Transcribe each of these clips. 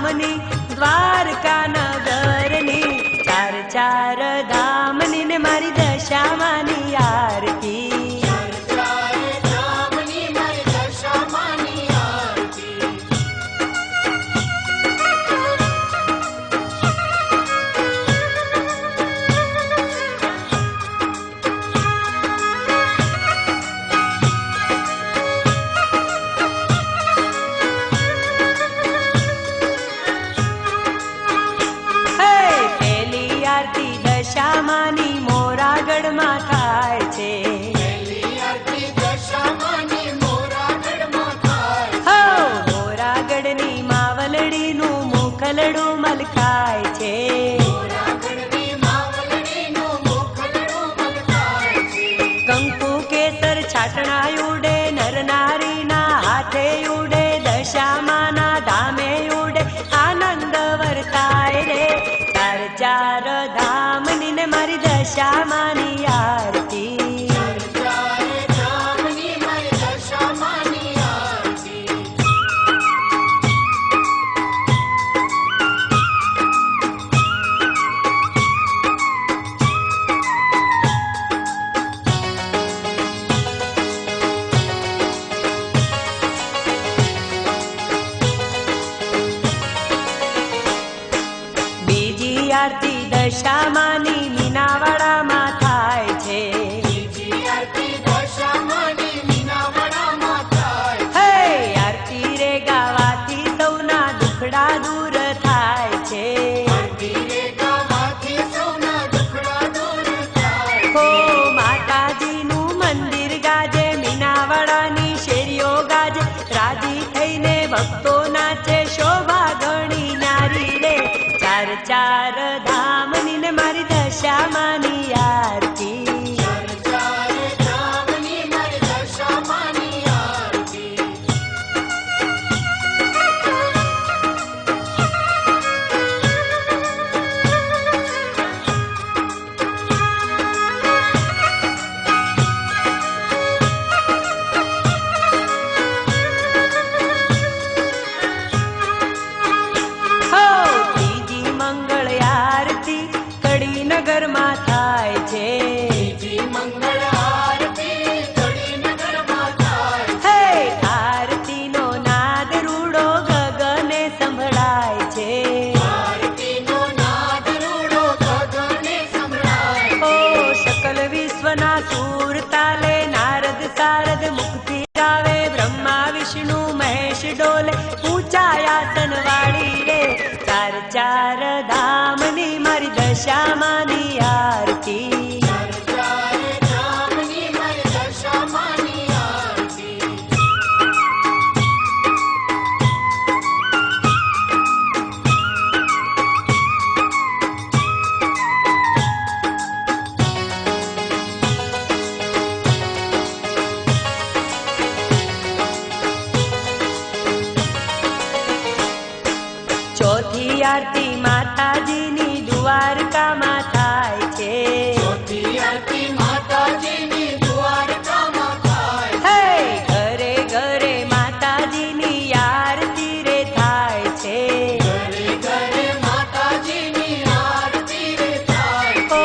धामनी द्वारका नगरनी चार चार धामनी ने मारी दशा मानी आरती दशामानी मोरागढ़ में थाय छे मोरागढ़ नी मावलड़ी नु मोखलड़ू मलकाय छे कंकु केसर छाटना उडे नर नारी ना हाथे उडे दशामाना धामे उडे आनंद वर्ताय रे चार चार धामनी ने मारी दशा मानी आरती बीजी आरती दशा मानी मीनावाड़ा में थाय छे आरती रे गावाथी सौना दुखड़ा दूर थाय छे हो माताजी नु मंदिर गाजे मीनावाड़ा नी शेरियो गाजे राजी थईने भक्तो नाचे शोभा घणी नारी रे चार चार धामनी ने मारी दशा मानी आरती नगर में थाय छे आरती नो नाद रूड़ो गगने संभळाय छे ओ सकल विश्वना सूर ताले नारद सारद मुक्ति गावे ब्रह्मा विष्णु महेश डोले ऊंचा आसन वाળી रे चार चार धामनी मारी दशा मानी आरती चौथी आरती माताजी नी द्वारका में थाय छे घरे घरे माताजी नी आरती रे थाय छे ओ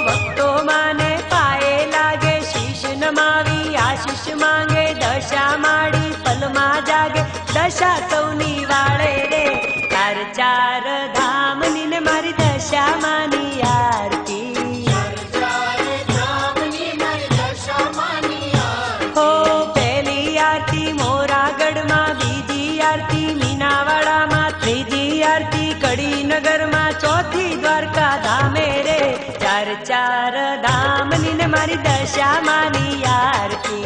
भक्तो माने पाए लागे शीश नमावी आशीष मांगे दशा माड़ी पलमा जागे दशा सौनी वाळे रे चार चार धामनी ने मारी दशा मानी आरती हो पहली आरती मोरागढ़ में बीजी आरती मीनावाड़ा में त्रीजी आरती कड़ी नगर में चौथी द्वारका धामे रे चार चार धामनी ने मारी दशा मानी आरती